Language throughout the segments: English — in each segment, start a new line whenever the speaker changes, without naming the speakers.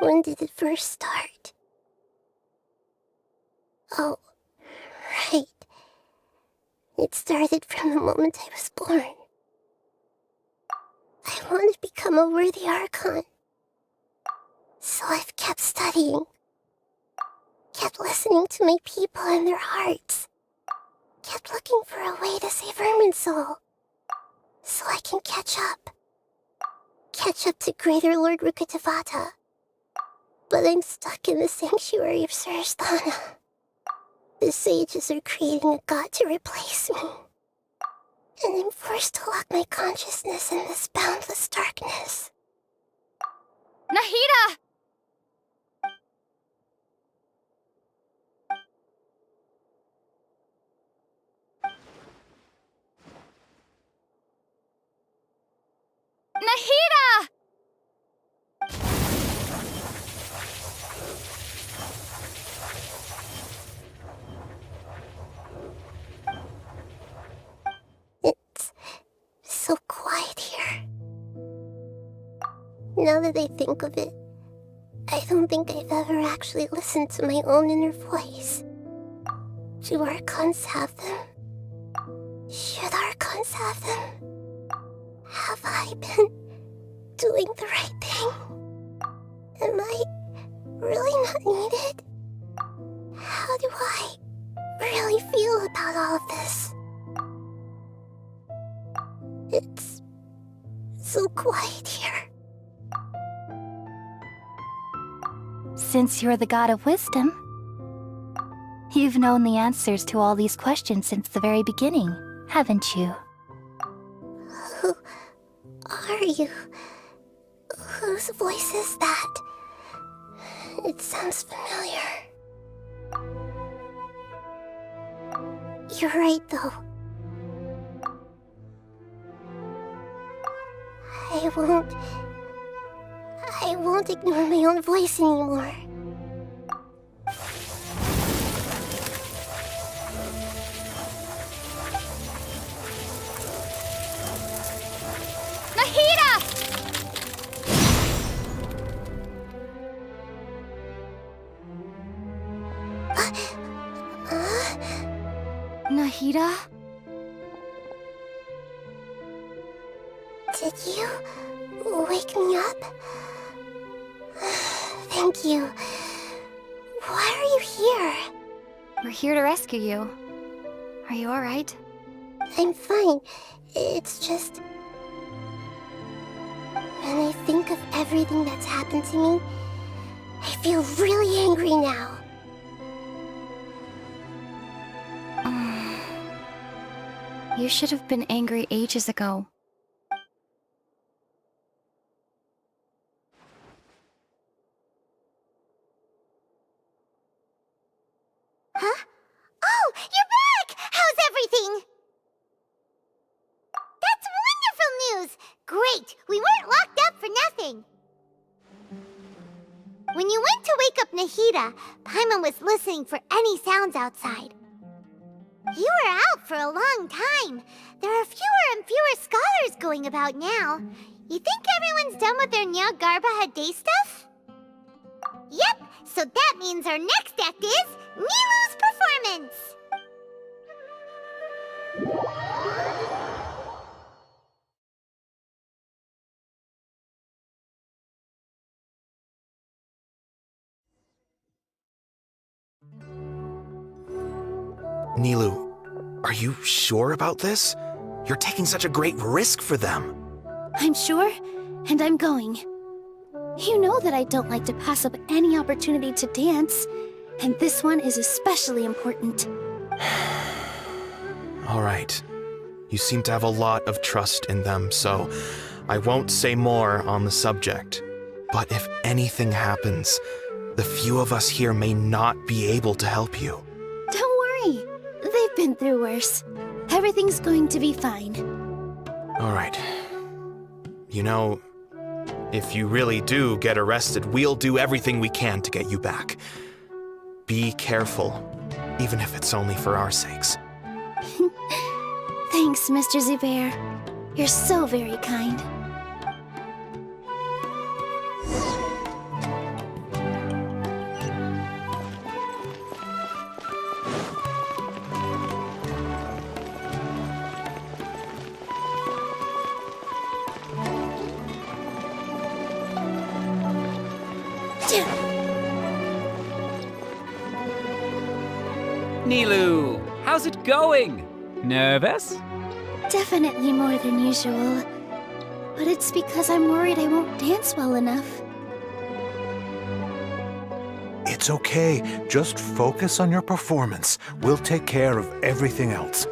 When did it first start? Oh, right. It started from the moment I was born. I want to become a worthy Archon. So I've kept studying. Kept listening to my people and their hearts. Kept looking for a way to save Irminsul. So I can catch up. Catch up to Greater Lord Rukkhadevata. But I'm stuck in the sanctuary of Sarasthana. The sages are creating a god to replace me. And I'm forced to lock my consciousness in this boundless darkness.
Nahida! Nahida!
It's so quiet here. Now that I think of it, I don't think I've ever actually listened to my own inner voice. Do Archons have them? Should Archons have them? Have I been doing the right thing? Am I really not needed? How do I really feel about all of this? It's so quiet here.
Since you're the god of wisdom, you've known the answers to all these questions since the very beginning, haven't you?
Who are you? Whose voice is that? It sounds familiar. You're right, though. I won't ignore my own voice anymore.
Nahida! Nahida?
Did you wake me up? Thank you. Why are you here?
We're here to rescue you. Are you alright?
I'm fine. It's just... when I think of everything that's happened to me, I feel really angry now.
You should have been angry ages ago.
Huh? Oh, you're back! How's everything? That's wonderful news! Great! We weren't locked up for nothing! When you went to wake up Nahida, Paimon was listening for any sounds outside. You were out for a long time. There are fewer and fewer scholars going about now. You think everyone's done with their Nya Garba day stuff? Yep, so that means our next act is Nilou's performance!
Nilou, are you sure about this? You're taking such a great risk for them.
I'm sure, and I'm going. You know that I don't like to pass up any opportunity to dance, and this one is especially important.
All right. You seem to have a lot of trust in them, so I won't say more on the subject. But if anything happens, the few of us here may not be able to help you.
Don't worry. They've been through worse. Everything's going to be fine.
All right. You know, if you really do get arrested, we'll do everything we can to get you back. Be careful, even if it's only for our sakes.
Thanks, Mr. Zubair. You're so very kind.
Nilu! How's it going? Nervous?
Definitely more than usual. But it's because I'm worried I won't dance well enough.
It's okay. Just focus on your performance. We'll take care of everything else.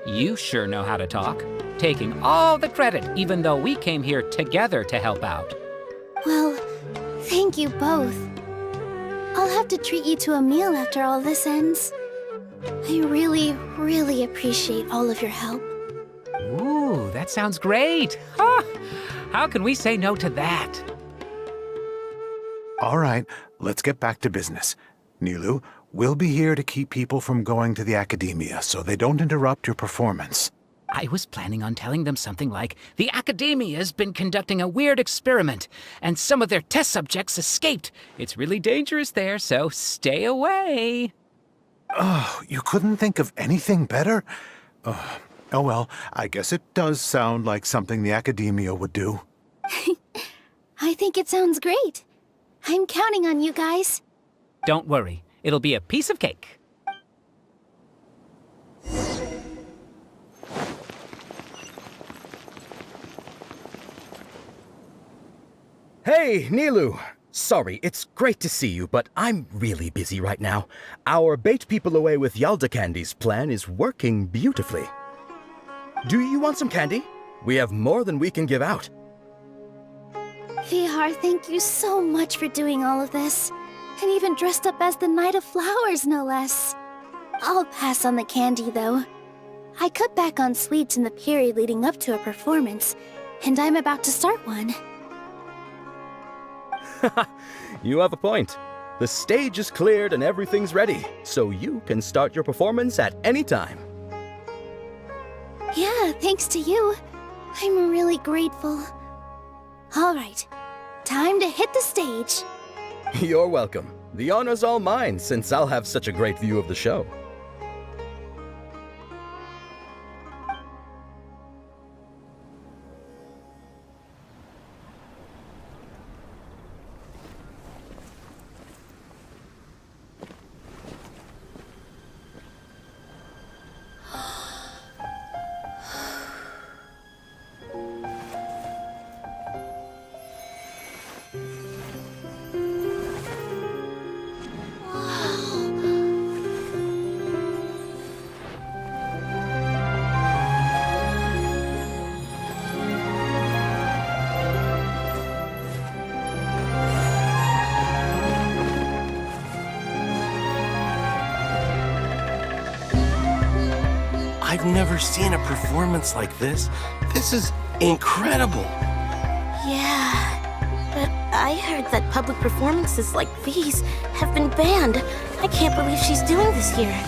You sure know how to talk. Taking all the credit, even though we came here together to help out.
Well, thank you both. I'll have to treat you to a meal after all this ends. I really, really appreciate all of your help.
Ooh, that sounds great. Ah, how can we say no to that?
All right, let's get back to business. Nilu, we'll be here to keep people from going to the academia so they don't interrupt your performance.
I was planning on telling them something like, the Academia's been conducting a weird experiment, and some of their test subjects escaped. It's really dangerous there, so stay away.
Oh, you couldn't think of anything better? Oh well, I guess it does sound like something the academia would do.
I think it sounds great. I'm counting on you guys.
Don't worry, it'll be a piece of cake.
Hey, Nilu! Sorry, it's great to see you, but I'm really busy right now. Our Bait People Away with Yalda Candies plan is working beautifully. Do you want some candy? We have more than we can give out.
Vihar, thank you so much for doing all of this. And even dressed up as the Knight of Flowers, no less. I'll pass on the candy, though. I cut back on sweets in the period leading up to a performance, and I'm about to start one.
You have a point. The stage is cleared and everything's ready, so you can start your performance at any time.
Yeah, thanks to you. I'm really grateful. All right, time to hit the stage.
You're welcome. The honor's all mine, since I'll have such a great view of the show.
I've never seen a performance like this. This is incredible.
Yeah, but I heard that public performances like these have been banned. I can't believe she's doing this here.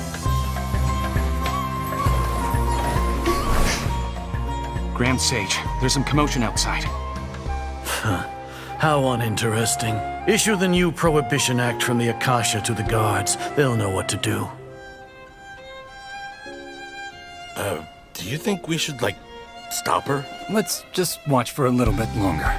Grand Sage, there's some commotion outside.
How uninteresting. Issue the new Prohibition Act from the Akasha to the guards. They'll know what to do.
Do you think we should, stop her?
Let's just watch for a little bit longer.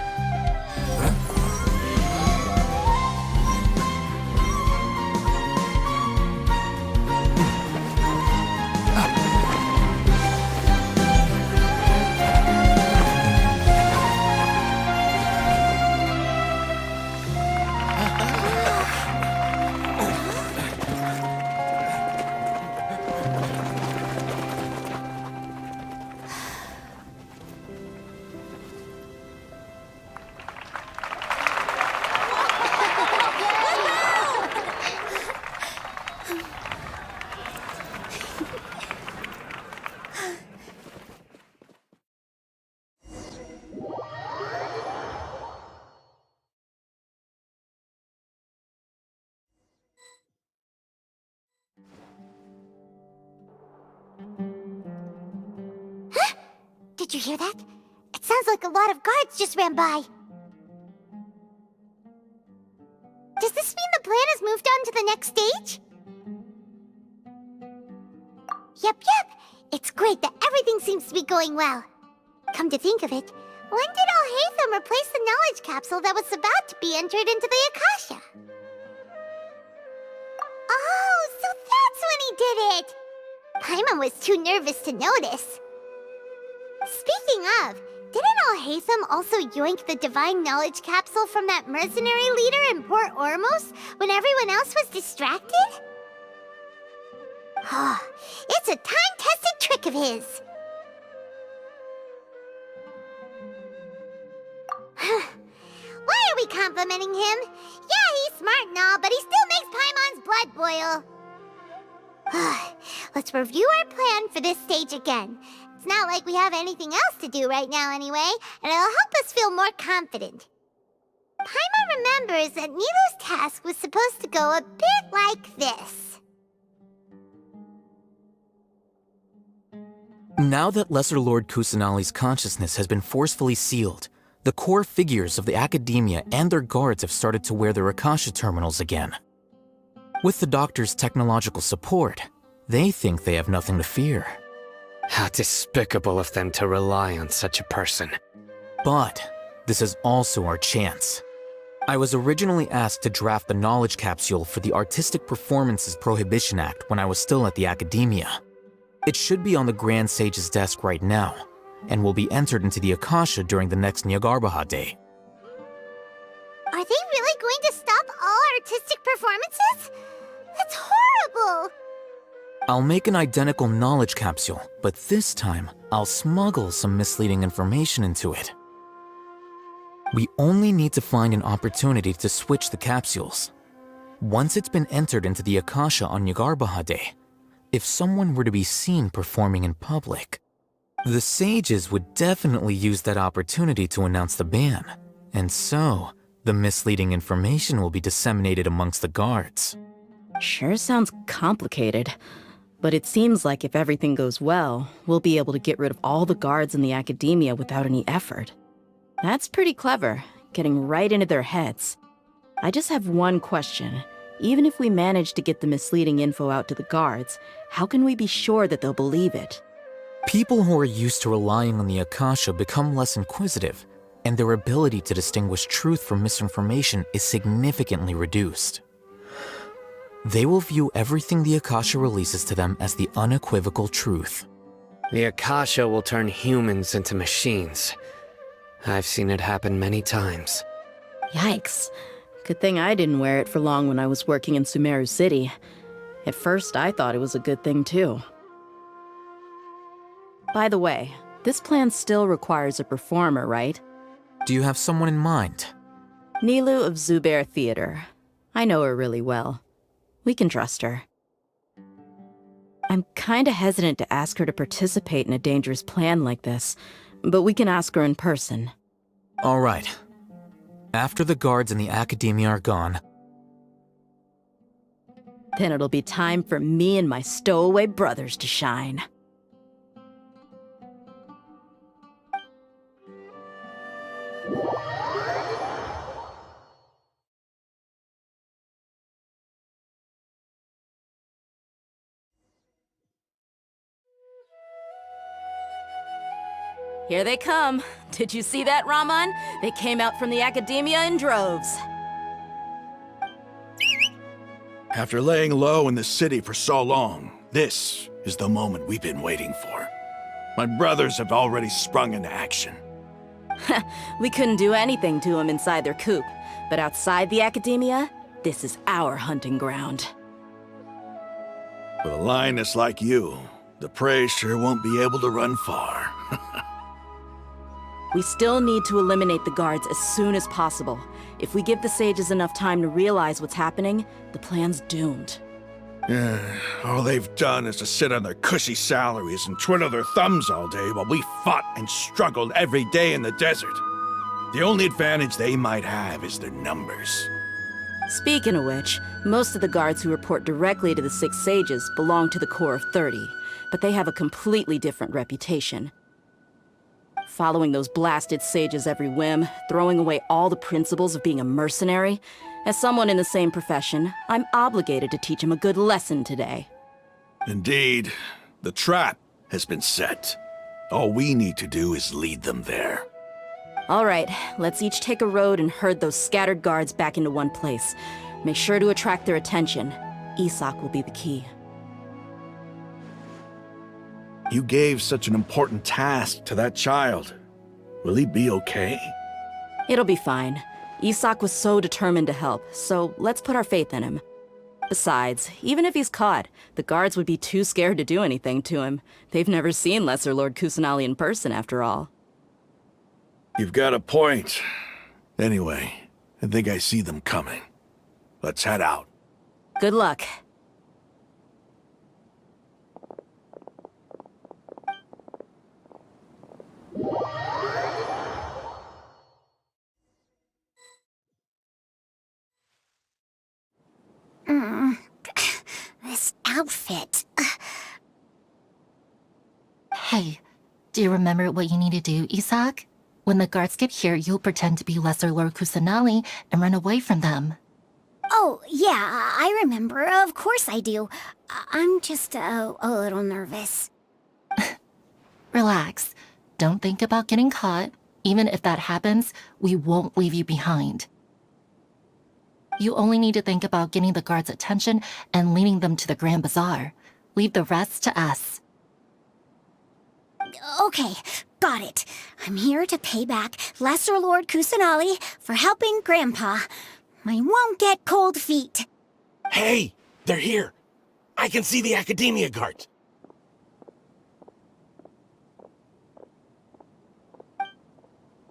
Did you hear that? It sounds like a lot of guards just ran by. Does this mean the plan has moved on to the next stage? Yep. It's great that everything seems to be going well. Come to think of it, when did Alhaitham replace the knowledge capsule that was about to be entered into the Akasha? Oh, so
Paimon was too nervous to notice. Speaking of, didn't Alhaitham also yoink the Divine Knowledge Capsule from that mercenary leader in Port Ormos when everyone else was distracted? It's a time-tested trick of his. Why are we complimenting him? Yeah, he's smart and all, but he still makes Paimon's blood boil. Let's review our plan for this stage again. It's not like we have anything else to do right now anyway, and it'll help us feel more confident. Paimon remembers that Nilu's task was supposed to go a bit like this.
Now that Lesser Lord Kusanali's consciousness has been forcefully sealed, the core figures of the Academia and their guards have started to wear their Akasha terminals again. With the Doctor's technological support, they think they have nothing to fear.
How despicable of them to rely on such a person.
But this is also our chance. I was originally asked to draft the knowledge capsule for the Artistic Performances Prohibition Act when I was still at the Academia. It should be on the Grand Sage's desk right now, and will be entered into the Akasha during the next Nyargarbaha Day.
Are they really going to stop all artistic performances? That's horrible!
I'll make an identical knowledge capsule, but this time, I'll smuggle some misleading information into it. We only need to find an opportunity to switch the capsules. Once it's been entered into the Akasha on Nyargarbaha Day, if someone were to be seen performing in public, the sages would definitely use that opportunity to announce the ban, and so the misleading information will be disseminated amongst the guards.
Sure sounds complicated, but it seems like if everything goes well, we'll be able to get rid of all the guards in the Academia without any effort. That's pretty clever, getting right into their heads. I just have one question. Even if we manage to get the misleading info out to the guards, how can we be sure that they'll believe it?
People who are used to relying on the Akasha become less inquisitive, and their ability to distinguish truth from misinformation is significantly reduced. They will view everything the Akasha releases to them as the unequivocal truth.
The Akasha will turn humans into machines. I've seen it happen many times.
Yikes. Good thing I didn't wear it for long when I was working in Sumeru City. At first, I thought it was a good thing too. By the way, this plan still requires a performer, right?
Do you have someone in mind?
Nilu of Zubair Theater. I know her really well. We can trust her. I'm kinda hesitant to ask her to participate in a dangerous plan like this, but we can ask her in person.
All right. After the guards in the Academia are gone,
then it'll be time for me and my stowaway brothers to shine. Here they come. Did you see that, Raman? They came out from the Academia in droves.
After laying low in the city for so long, this is the moment we've been waiting for. My brothers have already sprung into action.
We couldn't do anything to them inside their coop, but outside the Academia, this is our hunting ground.
With a lioness like you, the prey sure won't be able to run far.
We still need to eliminate the guards as soon as possible. If we give the sages enough time to realize what's happening, the plan's doomed.
All they've done is to sit on their cushy salaries and twiddle their thumbs all day while we fought and struggled every day in the desert. The only advantage they might have is their numbers.
Speaking of which, most of the guards who report directly to the Six Sages belong to the Corps of 30, but they have a completely different reputation. Following those blasted sages every whim, throwing away all the principles of being a mercenary. As someone in the same profession, I'm obligated to teach them a good lesson today.
Indeed, the trap has been set. All we need to do is lead them there.
All right, let's each take a road and herd those scattered guards back into one place. Make sure to attract their attention. Isak will be the key.
You gave such an important task to that child. Will he be okay?
It'll be fine. Isak was so determined to help, so let's put our faith in him. Besides, even if he's caught, the guards would be too scared to do anything to him. They've never seen Lesser Lord Kusanali in person, after all.
You've got a point. Anyway, I think I see them coming. Let's head out.
Good luck.
This outfit.
Hey, do you remember what you need to do, Isak? When the guards get here, you'll pretend to be Lesser Lord Kusanali and run away from them.
Oh, yeah, I remember. Of course I do. I'm just a little nervous.
Relax. Don't think about getting caught. Even if that happens, we won't leave you behind. You only need to think about getting the guards' attention and leading them to the Grand Bazaar. Leave the rest to us.
Okay, got it. I'm here to pay back Lesser Lord Kusanali for helping Grandpa. I won't get cold feet.
Hey, they're here. I can see the Academia guards.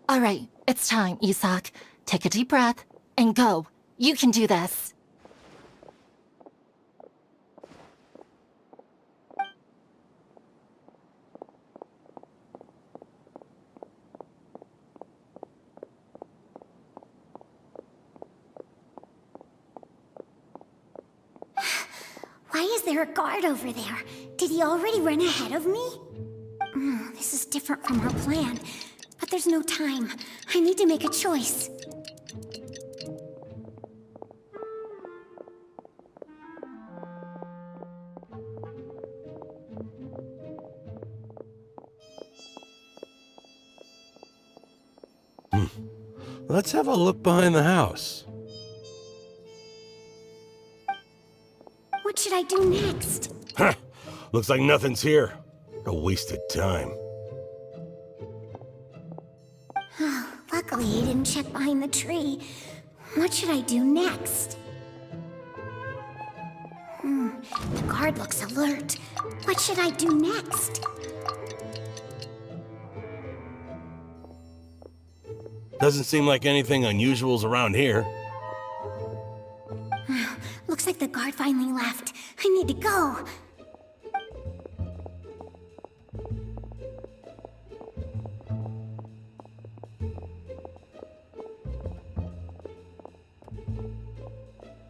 All right, it's time, Isak. Take a deep breath and go. You can do this.
Why is there a guard over there? Did he already run ahead of me? This is different from our plan. But there's no time. I need to make a choice.
Let's have a look behind the house.
What should I do next?
Huh. Looks like nothing's here. A wasted time.
Luckily, he didn't check behind the tree. What should I do next? The guard looks alert. What should I do next?
Doesn't seem like anything unusual's around here.
Looks like the guard finally left. I need to go.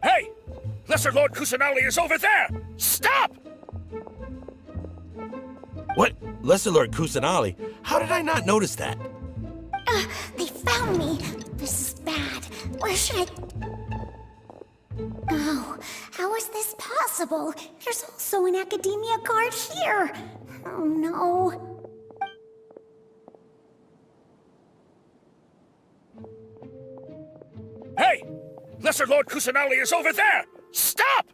Hey! Lesser Lord Kusanali is over there! Stop!
What? Lesser Lord Kusanali? How did I not notice that?
They found me. This is bad. Where should I... Oh, how is this possible? There's also an Academia guard here. Oh no.
Hey! Lesser Lord Kusanali is over there! Stop!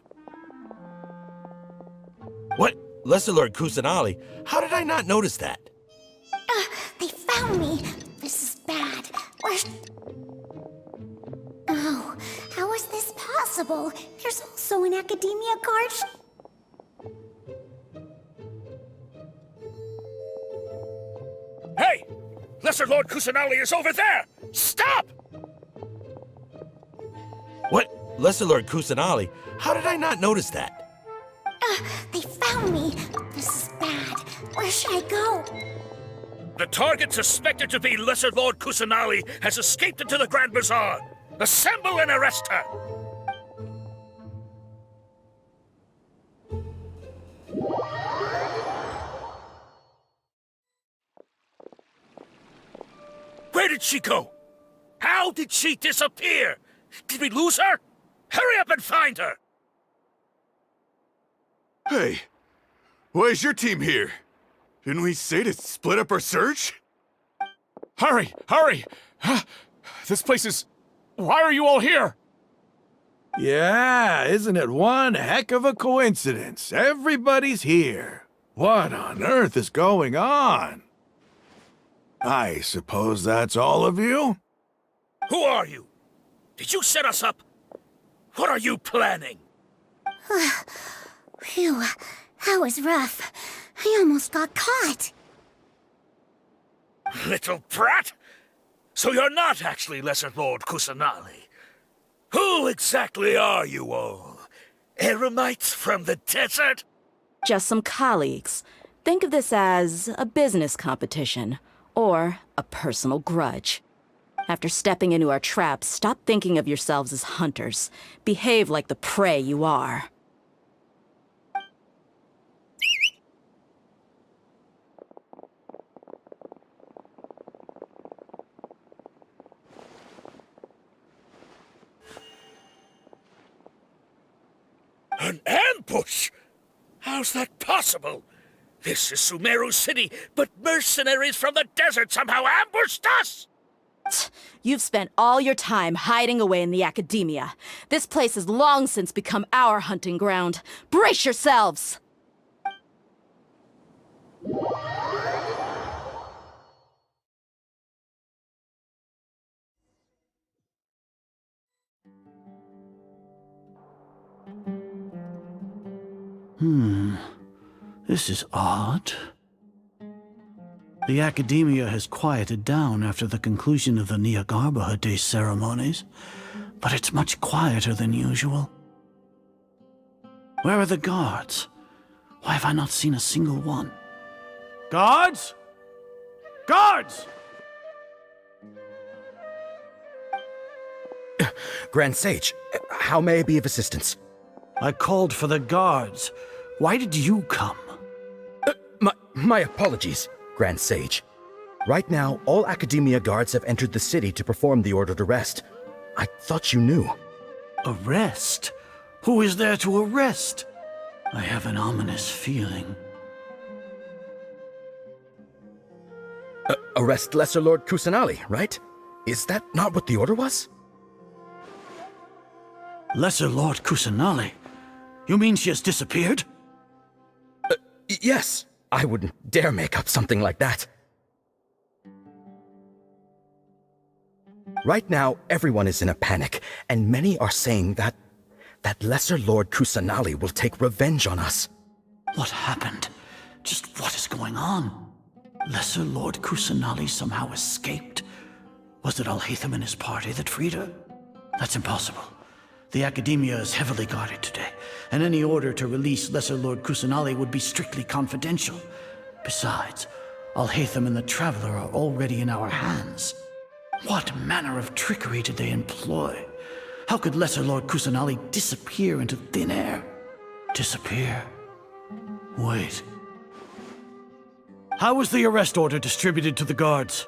What? Lesser Lord Kusanali? How did I not notice that?
They found me. This is bad. Where... Oh, how is this possible? There's also an Academia guard.
Hey! Lesser Lord Kusanali is over there! Stop!
What? Lesser Lord Kusanali? How did I not notice that?
They found me. This is bad. Where should I go?
The target suspected to be Lesser Lord Kusanali has escaped into the Grand Bazaar. Assemble and arrest her! Where did she go? How did she disappear? Did we lose her? Hurry up and find her!
Hey, why is your team here? Didn't we say to split up our search?
Hurry! Hurry! This place is... Why are you all here?
Yeah, isn't it one heck of a coincidence? Everybody's here. What on earth is going on? I suppose that's all of you?
Who are you? Did you set us up? What are you planning?
Phew, that was rough. I almost got caught.
Little brat? So you're not actually Lesser Lord Kusanali. Who exactly are you all? Eremites from the desert?
Just some colleagues. Think of this as a business competition, or a personal grudge. After stepping into our traps, stop thinking of yourselves as hunters. Behave like the prey you are.
An ambush? How's that possible? This is Sumeru City, but mercenaries from the desert somehow ambushed us!
You've spent all your time hiding away in the academia. This place has long since become our hunting ground. Brace yourselves!
This is odd. The academia has quieted down after the conclusion of the Niagarbaha Day ceremonies, but it's much quieter than usual. Where are the guards? Why have I not seen a single one? Guards? Guards!
Grand Sage, how may I be of assistance?
I called for the guards. Why did you come?
My apologies, Grand Sage. Right now, all Academia guards have entered the city to perform the ordered arrest. I thought you knew.
Arrest? Who is there to arrest? I have an ominous feeling.
Arrest Lesser Lord Kusanali, right? Is that not what the order was?
Lesser Lord Kusanali? You mean she has disappeared?
Yes. I wouldn't dare make up something like that. Right now, everyone is in a panic, and many are saying that Lesser Lord Kusanali will take revenge on us.
What happened? Just what is going on? Lesser Lord Kusanali somehow escaped? Was it Alhaitham and his party that freed her? That's impossible. The Academia is heavily guarded today, and any order to release Lesser Lord Kusanali would be strictly confidential. Besides, Alhaitham and the Traveler are already in our hands. What manner of trickery did they employ? How could Lesser Lord Kusanali disappear into thin air? Disappear? Wait. How was the arrest order distributed to the guards?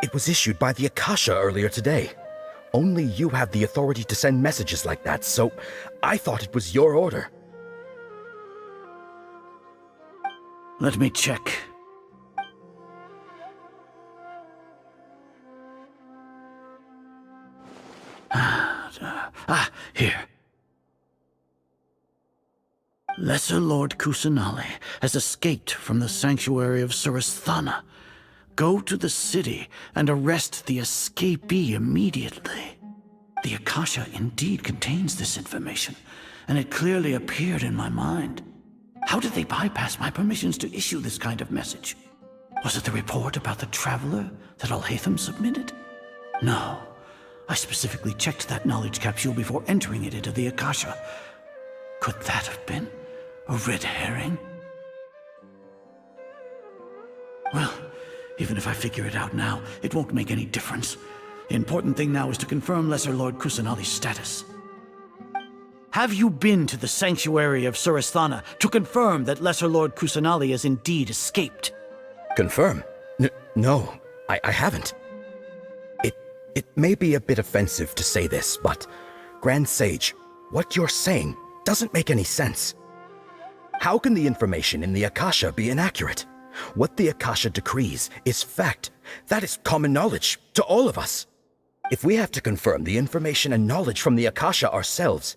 It was issued by the Akasha earlier today. Only you have the authority to send messages like that, so I thought it was your order.
Let me check. Here. Lesser Lord Kusanali has escaped from the sanctuary of Surasthana. Go to the city and arrest the escapee immediately. The Akasha indeed contains this information, and it clearly appeared in my mind. How did they bypass my permissions to issue this kind of message? Was it the report about the Traveler that Alhaitham submitted? No. I specifically checked that knowledge capsule before entering it into the Akasha. Could that have been a red herring? Well, even if I figure it out now, it won't make any difference. The important thing now is to confirm Lesser Lord Kusanali's status. Have you been to the sanctuary of Surasthana to confirm that Lesser Lord Kusanali has indeed escaped?
Confirm? No, I haven't. It may be a bit offensive to say this, but Grand Sage, what you're saying doesn't make any sense. How can the information in the Akasha be inaccurate? What the Akasha decrees is fact. That is common knowledge to all of us. If we have to confirm the information and knowledge from the Akasha ourselves,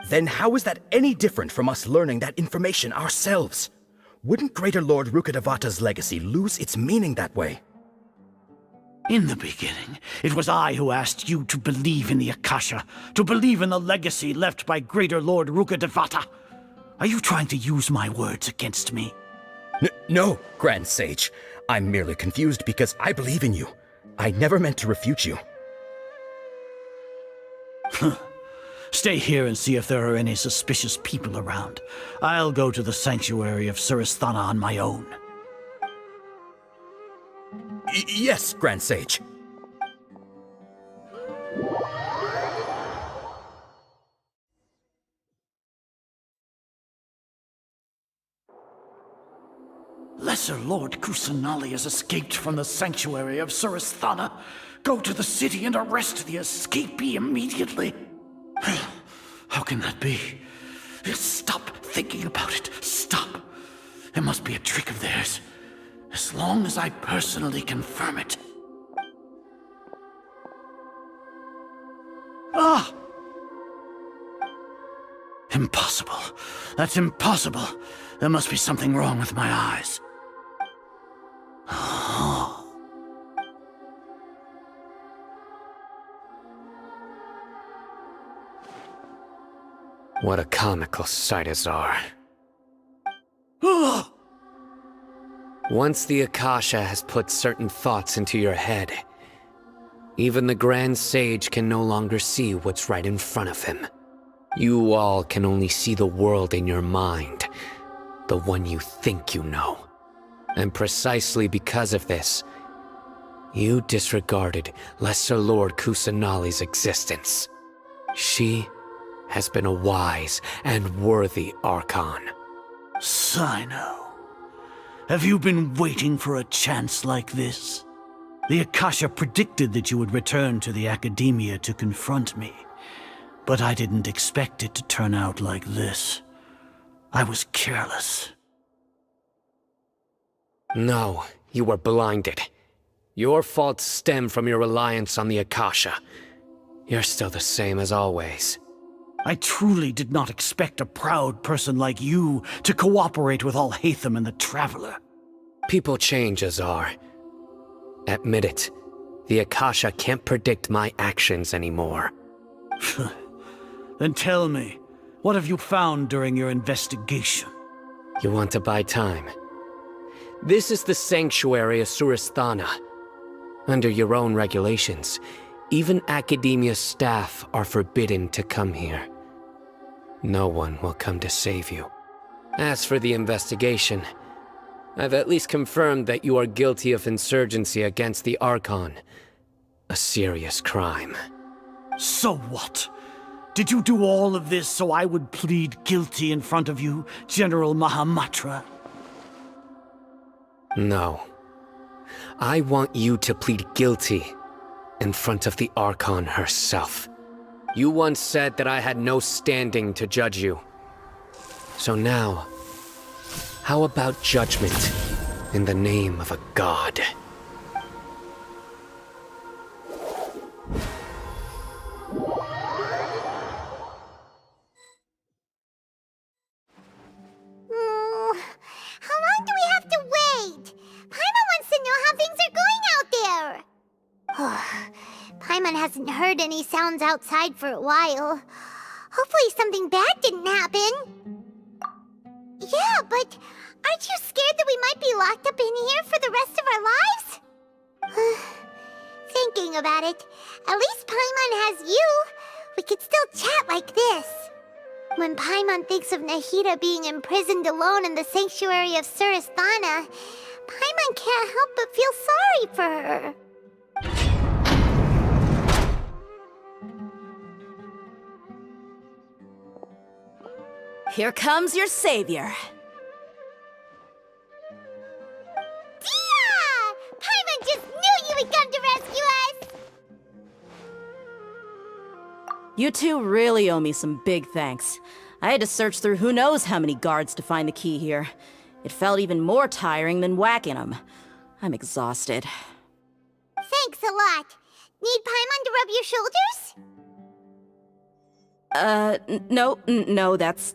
then how is that any different from us learning that information ourselves? Wouldn't Greater Lord Rukkhadevata's legacy lose its meaning that way?
In the beginning, it was I who asked you to believe in the Akasha, to believe in the legacy left by Greater Lord Rukkhadevata. Are you trying to use my words against me?
No, Grand Sage. I'm merely confused because I believe in you. I never meant to refute you.
Stay here and see if there are any suspicious people around. I'll go to the sanctuary of Surasthana on my own.
Yes, Grand Sage.
Lesser Lord Kusanali has escaped from the sanctuary of Surasthana. Go to the city and arrest the escapee immediately. How can that be? Stop thinking about it. Stop. It must be a trick of theirs. As long as I personally confirm it. Ah! Impossible. That's impossible. There must be something wrong with my eyes.
What a comical sight, Azar. Once the Akasha has put certain thoughts into your head, even the Grand Sage can no longer see what's right in front of him. You all can only see the world in your mind, the one you think you know. And precisely because of this, you disregarded Lesser Lord Kusanali's existence. She has been a wise and worthy Archon.
Sino, have you been waiting for a chance like this? The Akasha predicted that you would return to the Academia to confront me, but I didn't expect it to turn out like this. I was careless.
No, you were blinded. Your faults stem from your reliance on the Akasha. You're still the same as always.
I truly did not expect a proud person like you to cooperate with Alhaitham and the Traveler.
People change, Azar. Admit it. The Akasha can't predict my actions anymore.
Then tell me, what have you found during your investigation?
You want to buy time? This is the sanctuary of Surasthana. Under your own regulations, even Academia staff are forbidden to come here. No one will come to save you. As for the investigation, I've at least confirmed that you are guilty of insurgency against the Archon. A serious crime.
So what? Did you do all of this so I would plead guilty in front of you, General Mahamatra?
No. I want you to plead guilty in front of the Archon herself. You once said that I had no standing to judge you. So now, how about judgment in the name of a god?
How long do we have to wait? Paimon wants to know how things are going out there. Paimon hasn't heard any sounds outside for a while. Hopefully something bad didn't happen. Yeah, but aren't you scared that we might be locked up in here for the rest of our lives? Thinking about it, at least Paimon has you. We could still chat like this. When Paimon thinks of Nahida being imprisoned alone in the sanctuary of Surasthana, Paimon can't help but feel sorry for her.
Here comes your savior.
Dia! Paimon just knew you would come to rescue us!
You two really owe me some big thanks. I had to search through who knows how many guards to find the key here. It felt even more tiring than whacking them. I'm exhausted.
Thanks a lot. Need Paimon to rub your shoulders?
No, that's,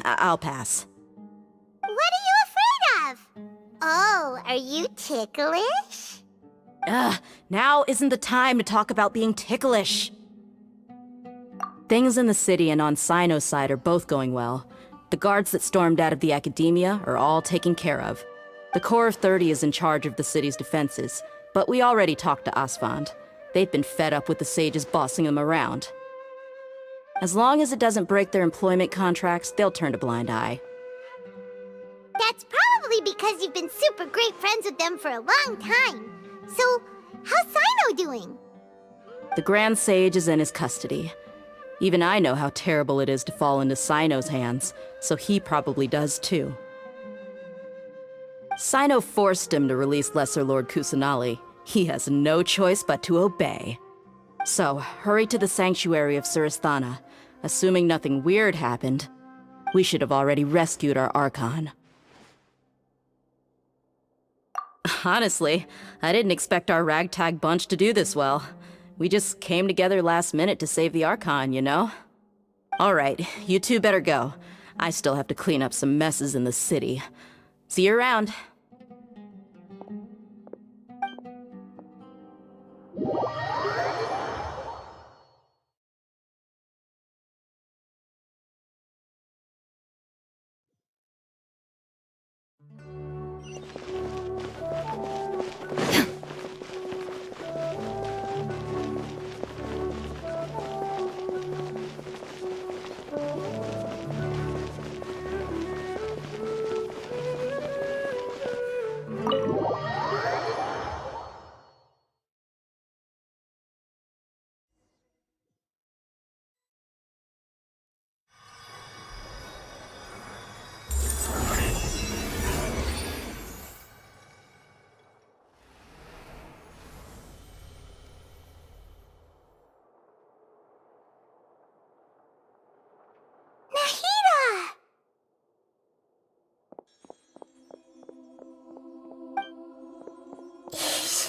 I'll pass.
What are you afraid are you ticklish?
Ugh, now isn't the time to talk about being ticklish. Things in the city and on Sino's side are both going well. The guards that stormed out of the academia are all taken care of. The Corps of 30 is in charge of the city's defenses, but we already talked to Asfand. They've been fed up with the sages bossing them around. As long as it doesn't break their employment contracts, they'll turn a blind eye.
That's probably because you've been super great friends with them for a long time. So, how's Sino doing?
The Grand Sage is in his custody. Even I know how terrible it is to fall into Sino's hands, so he probably does too. Sino forced him to release Lesser Lord Kusanali. He has no choice but to obey. So, hurry to the sanctuary of Surasthana. Assuming nothing weird happened, we should have already rescued our Archon. Honestly, I didn't expect our ragtag bunch to do this well. We just came together last minute to save the Archon, you know? Alright, you two better go. I still have to clean up some messes in the city. See you around.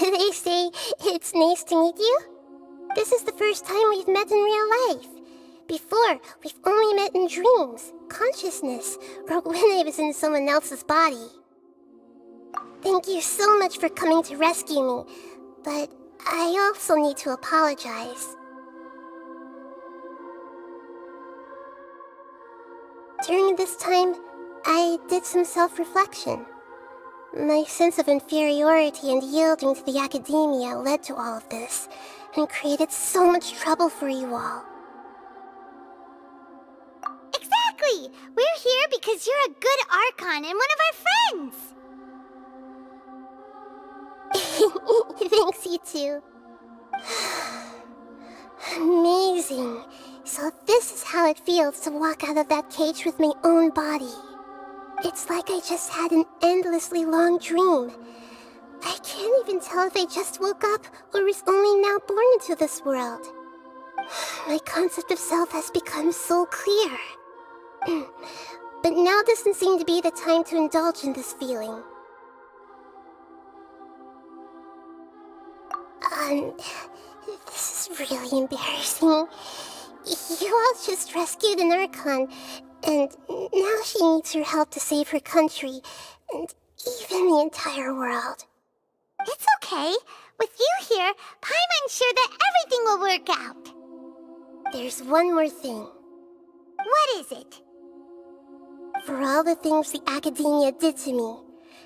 Should they say it's nice to meet you? This is the first time we've met in real life. Before, we've only met in dreams, consciousness, or when I was in someone else's body. Thank you so much for coming to rescue me, but I also need to apologize. During this time, I did some self-reflection. My sense of inferiority and yielding to the academia led to all of this, and created so much trouble for you all.
Exactly! We're here because you're a good Archon and one of our friends! Thanks, you too. Amazing. So this is how it feels to walk out of that cage with my own body. It's like I just had an endlessly long dream. I can't even tell if I just woke up or was only now born into this world. My concept of self has become so clear. But now doesn't seem to be the time to indulge in this feeling. This is really embarrassing. You all just rescued an Archon, and now she needs your help to save her country, and even the entire world. It's okay. With you here, Paimon's sure that everything will work out. There's one more thing. What is it? For all the things the Academia did to me,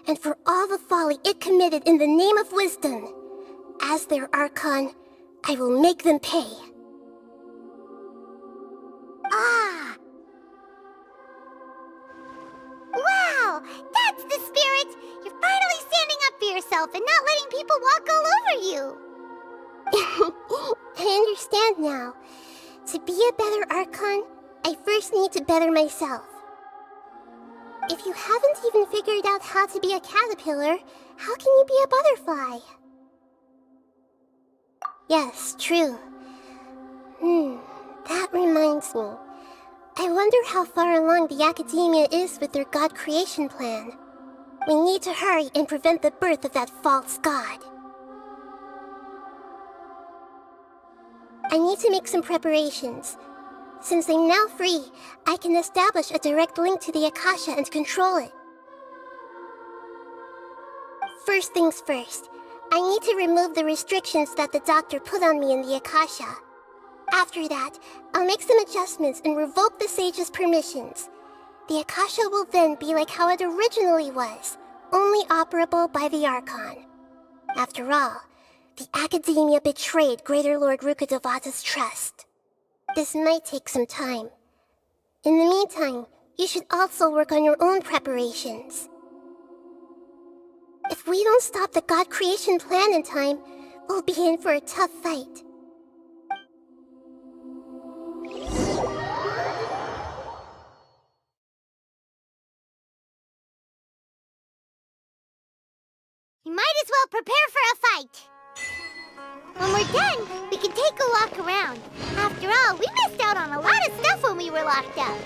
and for all the folly it committed in the name of wisdom, as their Archon, I will make them pay. Ah! Wow! That's the spirit! You're finally standing up for yourself and not letting people walk all over you! I understand now. To be a better Archon, I first need to better myself. If you haven't even figured out how to be a caterpillar, how can you be a butterfly? Yes, true. That reminds me. I wonder how far along the Academia is with their god creation plan. We need to hurry and prevent the birth of that false god. I need to make some preparations. Since I'm now free, I can establish a direct link to the Akasha and control it.
First things first, I need to remove the restrictions that the doctor put on me in the Akasha. After that, I'll make some adjustments and revoke the sage's permissions. The Akasha will then be like how it originally was, only operable by the Archon. After all, the Academia betrayed Greater Lord Rukkhadevata's trust. This might take some time. In the meantime, you should also work on your own preparations. If we don't stop the God creation plan in time, we'll be in for a tough fight.
You might as well prepare for a fight. When we're done, we can take a walk around. After all, we missed out on a lot of stuff when we were locked up.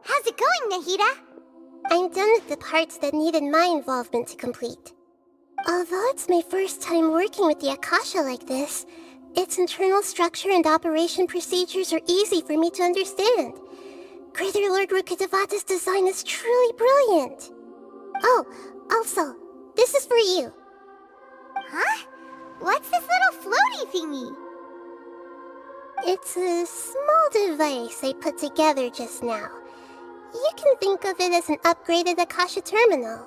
How's it going, Nahida?
I'm done with the parts that needed my involvement to complete. Although it's my first time working with the Akasha like this, its internal structure and operation procedures are easy for me to understand. Greater Lord Rukkhadevata's design is truly brilliant. Oh, also, this is for you.
Huh? What's this little floaty thingy?
It's a small device I put together just now. You can think of it as an upgraded Akasha terminal.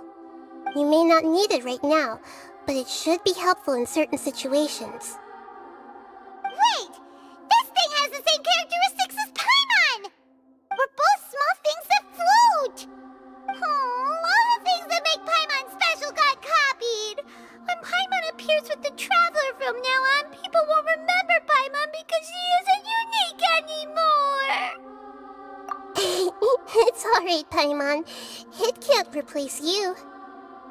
You may not need it right now, but it should be helpful in certain situations.
Wait! This thing has the same characteristics as Paimon! We're both small things that float! Oh, all the things that make Paimon special got copied! When Paimon appears with the Traveler from now on, people won't remember Paimon because she isn't unique anymore!
It's alright, Paimon. It can't replace you.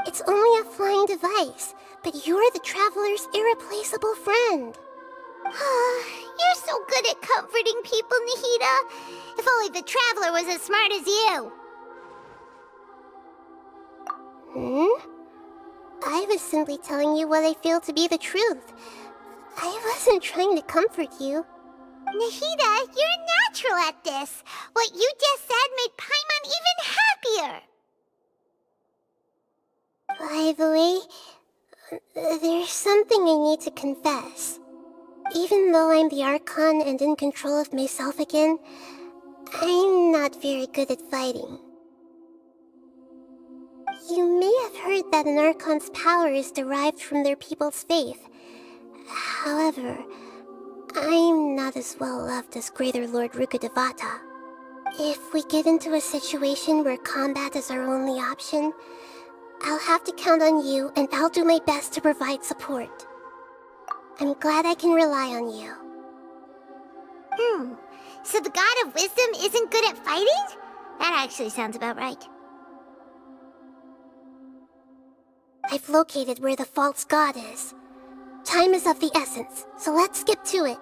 It's only a flying device, but you're the Traveler's irreplaceable friend.
You're so good at comforting people, Nahida. If only the Traveler was as smart as you.
I was simply telling you what I feel to be the truth. I wasn't trying to comfort you.
Nahida, you're natural at this. What you just said made Paimon even happier.
By the way, there's something I need to confess. Even though I'm the Archon and in control of myself again, I'm not very good at fighting. You may have heard that an Archon's power is derived from their people's faith. However, I'm not as well loved as Greater Lord Rukkhadevata. If we get into a situation where combat is our only option, I'll have to count on you, and I'll do my best to provide support. I'm glad I can rely on you.
So the God of Wisdom isn't good at fighting? That actually sounds about right.
I've located where the false god is. Time is of the essence, so let's skip to it.